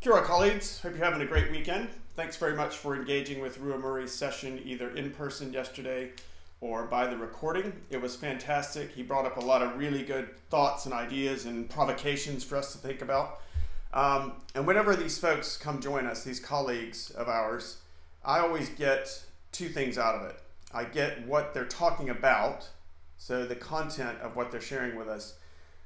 Kia ora, colleagues. Hope you're having a great weekend. Thanks very much for engaging with Rua Murray's session either in person yesterday or by the recording. It was fantastic. He brought up a lot of really good thoughts and ideas and provocations for us to think about. And whenever these folks come join us, these colleagues of ours, I always get two things out of it. I get what they're talking about, so the content of what they're sharing with us,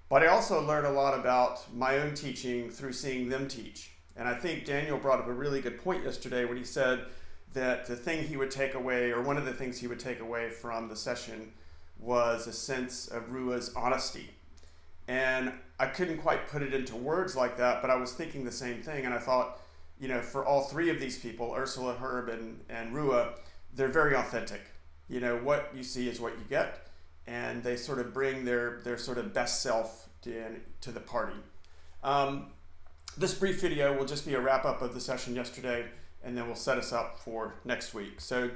but I also learn a lot about my own teaching through seeing them teach. And I think Daniel brought up a really good point yesterday when he said that the thing he would take away, or one of the things he would take away from the session, was a sense of Rua's honesty. And I couldn't quite put it into words like that, but I was thinking the same thing. And I thought, you know, for all three of these people, Ursula, Herb, and Rua, they're very authentic. You know, what you see is what you get. And they sort of bring their sort of best self to the party. This brief video will just be a wrap-up of the session yesterday, and then we'll set us up for next week. So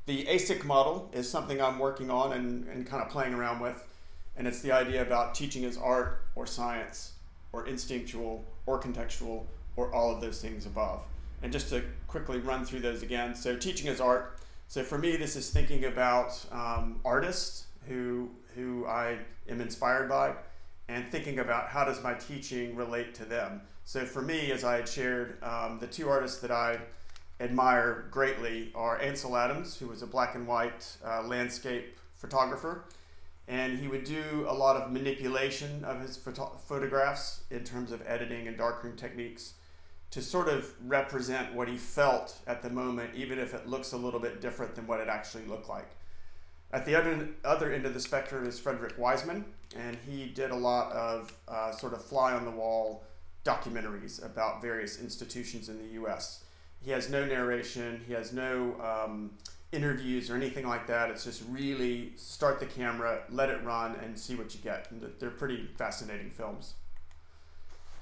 the ASIC model is something I'm working on and kind of playing around with, and it's the idea about teaching as art or science or instinctual or contextual or all of those things above. And just to quickly run through those again. So teaching as art. So for me, this is thinking about artists who I am inspired by, and thinking about how does my teaching relate to them. So for me, as I had shared, the two artists that I admire greatly are Ansel Adams, who was a black and white landscape photographer, and he would do a lot of manipulation of his photographs in terms of editing and darkroom techniques to sort of represent what he felt at the moment, even if it looks a little bit different than what it actually looked like. At the other end of the spectrum is Frederick Wiseman, and he did a lot of sort of fly-on-the-wall documentaries about various institutions in the US. He has no narration, he has no interviews or anything like that. It's just really start the camera, let it run, and see what you get. And they're pretty fascinating films.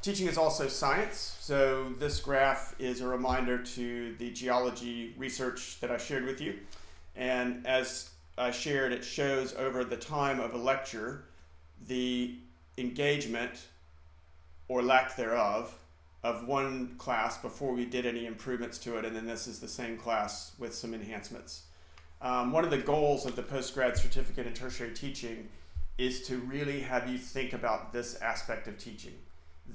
Teaching is also science, so this graph is a reminder to the geology research that I shared with you. And as I shared, it shows over the time of a lecture the engagement or lack thereof of one class before we did any improvements to it, and then this is the same class with some enhancements. One of the goals of the postgrad certificate in tertiary teaching is to really have you think about this aspect of teaching,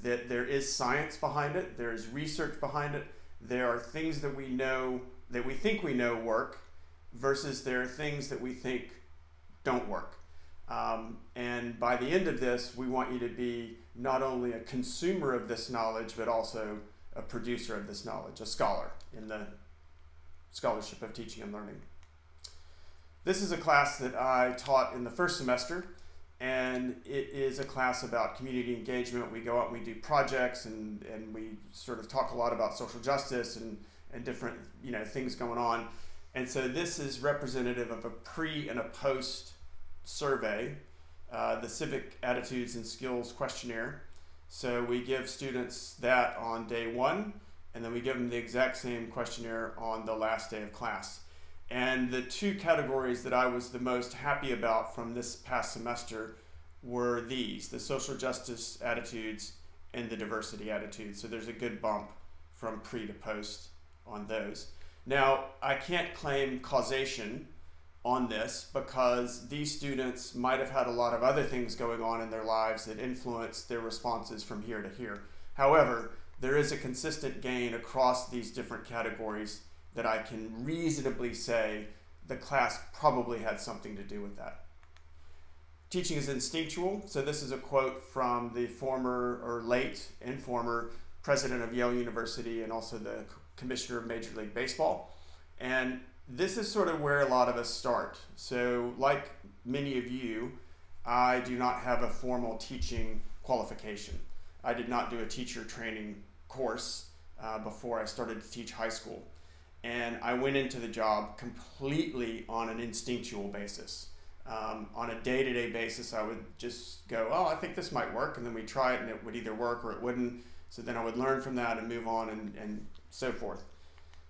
that there is science behind it, there is research behind it, there are things that we know, that we think we know work, versus there are things that we think don't work. And by the end of this, we want you to be not only a consumer of this knowledge, but also a producer of this knowledge, a scholar in the scholarship of teaching and learning. This is a class that I taught in the first semester, and it is a class about community engagement. We go out and we do projects, and we sort of talk a lot about social justice and different things going on. And so this is representative of a pre and a post survey, the Civic Attitudes and Skills Questionnaire. So we give students that on day one, and then we give them the exact same questionnaire on the last day of class. And the two categories that I was the most happy about from this past semester were these, the social justice attitudes and the diversity attitudes. So there's a good bump from pre to post on those. Now, I can't claim causation on this because these students might have had a lot of other things going on in their lives that influenced their responses from here to here. However, there is a consistent gain across these different categories that I can reasonably say the class probably had something to do with that. Teaching is instinctual. So this is a quote from the former or late and former president of Yale University and also the commissioner of Major League Baseball. And this is sort of where a lot of us start. So like many of you, I do not have a formal teaching qualification. I did not do a teacher training course before I started to teach high school. And I went into the job completely on an instinctual basis. On a day-to-day basis, I would just go, oh, I think this might work, and then we'd try it and it would either work or it wouldn't. So then I would learn from that and move on and so forth.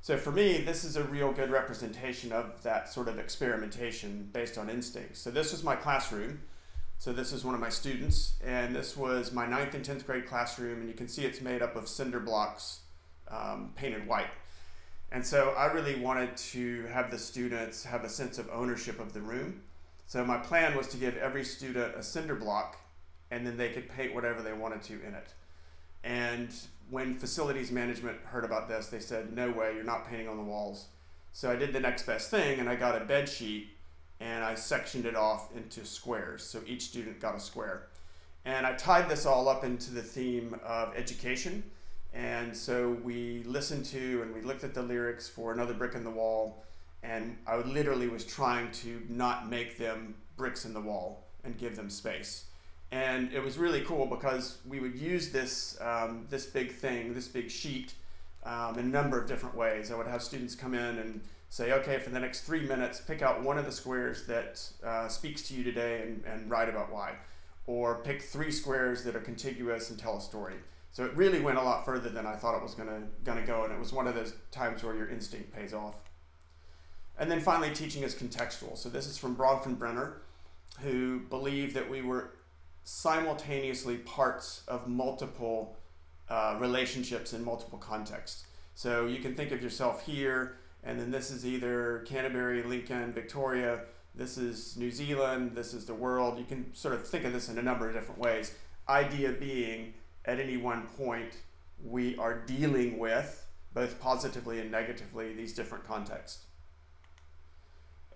So for me, this is a real good representation of that sort of experimentation based on instincts. So this was my classroom. So this is one of my students, and this was my 9th and 10th grade classroom, and you can see it's made up of cinder blocks painted white. And so I really wanted to have the students have a sense of ownership of the room. So my plan was to give every student a cinder block, and then they could paint whatever they wanted to in it. And when facilities management heard about this, they said, no way, you're not painting on the walls. So I did the next best thing, and I got a bed sheet, and I sectioned it off into squares. So each student got a square. And I tied this all up into the theme of education. And so we listened to and we looked at the lyrics for Another Brick in the Wall, and I literally was trying to not make them bricks in the wall and give them space. And it was really cool because we would use this, this big thing, this big sheet, in a number of different ways. I would have students come in and say, okay, for the next 3 minutes, pick out one of the squares that speaks to you today and write about why. Or pick 3 squares that are contiguous and tell a story. So it really went a lot further than I thought it was gonna go, and it was one of those times where your instinct pays off. And then finally, teaching is contextual. So this is from Bronfenbrenner, who believed that we were simultaneously parts of multiple relationships in multiple contexts. So you can think of yourself here, and then this is either Canterbury, Lincoln, Victoria, this is New Zealand, this is the world. You can sort of think of this in a number of different ways. Idea being, at any one point, we are dealing with, both positively and negatively, these different contexts.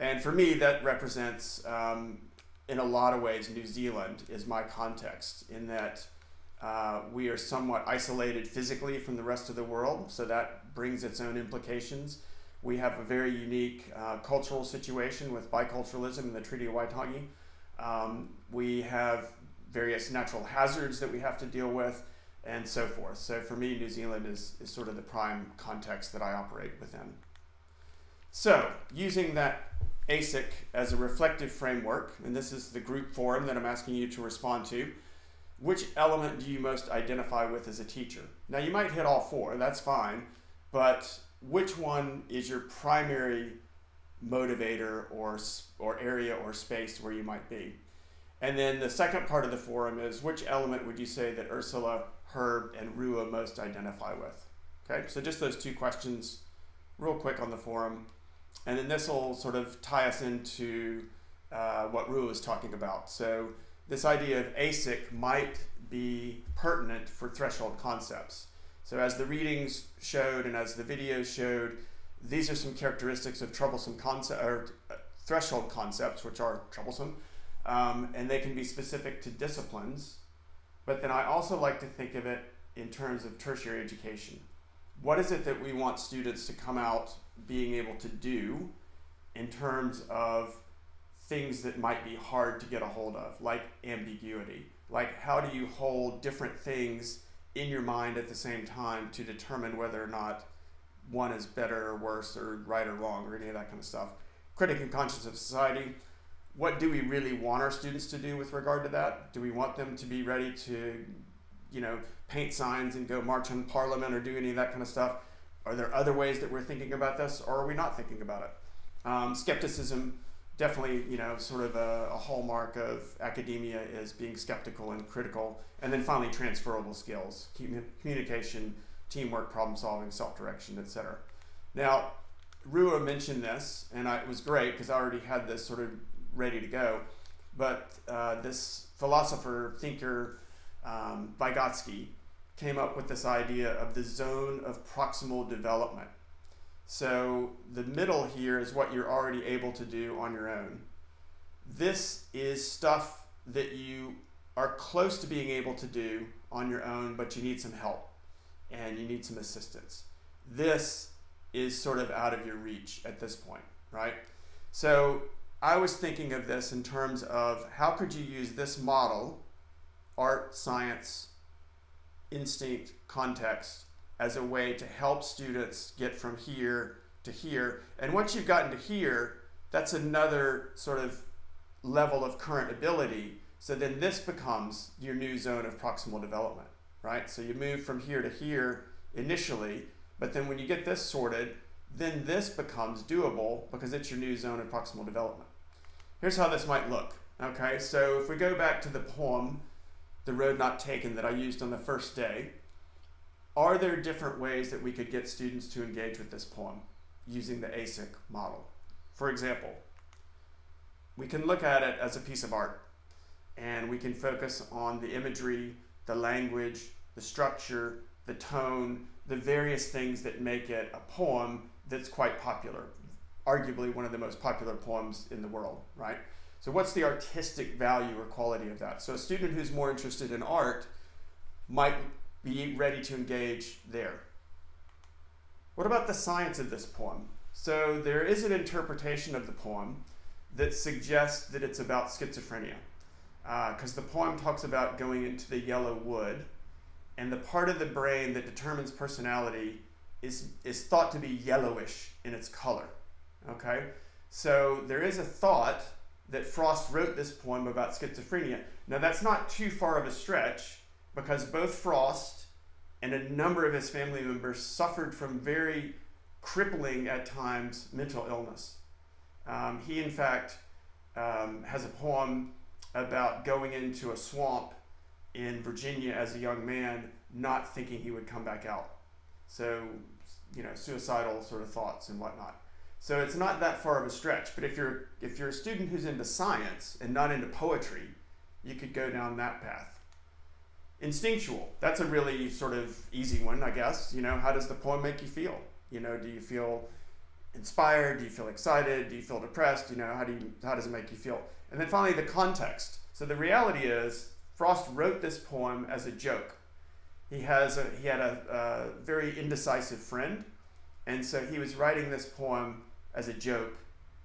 And for me, that represents, in a lot of ways, New Zealand is my context, in that we are somewhat isolated physically from the rest of the world, so that brings its own implications. We have a very unique cultural situation with biculturalism in the Treaty of Waitangi. We have various natural hazards that we have to deal with, and so forth. So for me, New Zealand is sort of the prime context that I operate within. So using that ASIC as a reflective framework, and this is the group forum that I'm asking you to respond to, which element do you most identify with as a teacher? Now you might hit all 4, that's fine, but which one is your primary motivator or area or space where you might be? And then the second part of the forum is, which element would you say that Ursula, Herb, and Rua most identify with? Okay, so just those 2 questions real quick on the forum. And then this will sort of tie us into what Rua was talking about. So this idea of ASIC might be pertinent for threshold concepts. So as the readings showed and as the videos showed, these are some characteristics of troublesome threshold concepts, which are troublesome. And they can be specific to disciplines, but then I also like to think of it in terms of tertiary education. What is it that we want students to come out being able to do in terms of things that might be hard to get a hold of, like ambiguity? Like, how do you hold different things in your mind at the same time to determine whether or not one is better or worse or right or wrong or any of that kind of stuff? Critic and conscience of society. What do we really want our students to do with regard to that? Do we want them to be ready to, you know, paint signs and go march on Parliament or do any of that kind of stuff? Are there other ways that we're thinking about this, or are we not thinking about it? Skepticism, definitely, you know, sort of a hallmark of academia is being skeptical and critical. And then finally, transferable skills, communication, teamwork, problem solving, self-direction, etc. Now, Rua mentioned this, and it was great because I already had this sort of ready to go. But this philosopher, thinker, Vygotsky, came up with this idea of the zone of proximal development. So the middle here is what you're already able to do on your own. This is stuff that you are close to being able to do on your own, but you need some help and you need some assistance. This is sort of out of your reach at this point, right? So I was thinking of this in terms of how could you use this model, art, science, instinct, context, as a way to help students get from here to here. And once you've gotten to here, that's another sort of level of current ability. So then this becomes your new zone of proximal development, right? So you move from here to here initially, but then when you get this sorted, then this becomes doable because it's your new zone of proximal development. Here's how this might look, okay? So if we go back to the poem, The Road Not Taken, that I used on the first day, are there different ways that we could get students to engage with this poem using the ASIC model? For example, we can look at it as a piece of art, and we can focus on the imagery, the language, the structure, the tone, the various things that make it a poem that's quite popular, arguably one of the most popular poems in the world, right? So what's the artistic value or quality of that? So a student who's more interested in art might be ready to engage there. What about the science of this poem? So there is an interpretation of the poem that suggests that it's about schizophrenia, because the poem talks about going into the yellow wood, and the part of the brain that determines personality is thought to be yellowish in its color, okay? So there is a thought that Frost wrote this poem about schizophrenia. Now that's not too far of a stretch, because both Frost and a number of his family members suffered from very crippling, at times, mental illness. He, in fact, has a poem about going into a swamp in Virginia as a young man, not thinking he would come back out. So, you know, suicidal sort of thoughts and whatnot. So it's not that far of a stretch, but if you're a student who's into science and not into poetry, you could go down that path. Instinctual, that's a really sort of easy one, I guess. You know, how does the poem make you feel? You know, do you feel inspired? Do you feel excited? Do you feel depressed? You know, how does it make you feel? And then finally, the context. So the reality is, Frost wrote this poem as a joke. He had a very indecisive friend, and so he was writing this poem as a joke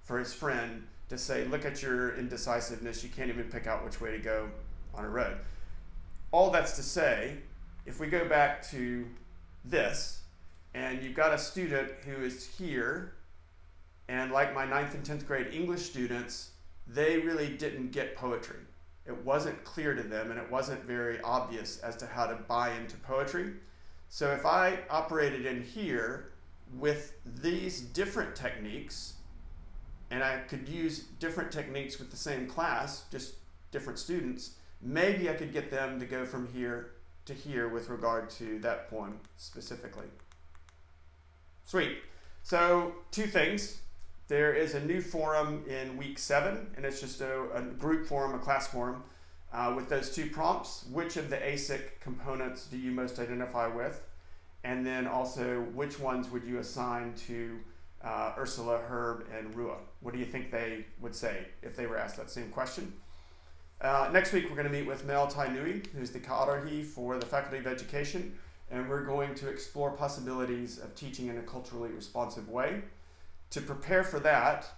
for his friend to say, look at your indecisiveness, you can't even pick out which way to go on a road. All that's to say, if we go back to this, and you've got a student who is here, and like my 9th and 10th grade English students, they really didn't get poetry. It wasn't clear to them, and it wasn't very obvious as to how to buy into poetry. So if I operated in here with these different techniques, and I could use different techniques with the same class, just different students, maybe I could get them to go from here to here with regard to that poem specifically. Sweet. So 2 things. There is a new forum in week 7, and it's just a group forum, a class forum, with those 2 prompts. Which of the ASIC components do you most identify with? And then also, which ones would you assign to Ursula, Herb, and Rua? What do you think they would say if they were asked that same question? Next week, we're going to meet with Mel Tainui, who's the Ka'arahi for the Faculty of Education, and we're going to explore possibilities of teaching in a culturally responsive way. To prepare for that,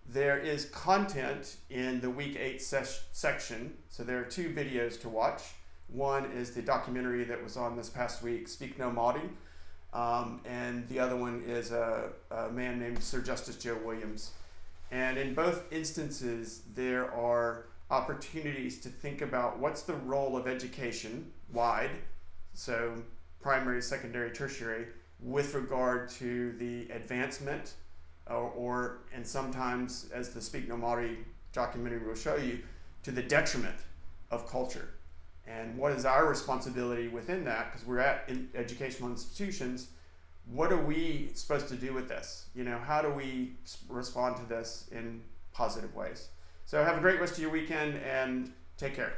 there is content in the week 8 section. So there are 2 videos to watch. One is the documentary that was on this past week, Speak No Māori, and the other one is a man named Sir Justice Joe Williams. And in both instances, there are opportunities to think about what's the role of education wide, so primary, secondary, tertiary, with regard to the advancement and sometimes, as the Speak No Māori documentary will show you, to the detriment of culture. And what is our responsibility within that? Because we're at educational institutions, what are we supposed to do with this? You know, how do we respond to this in positive ways? So have a great rest of your weekend and take care.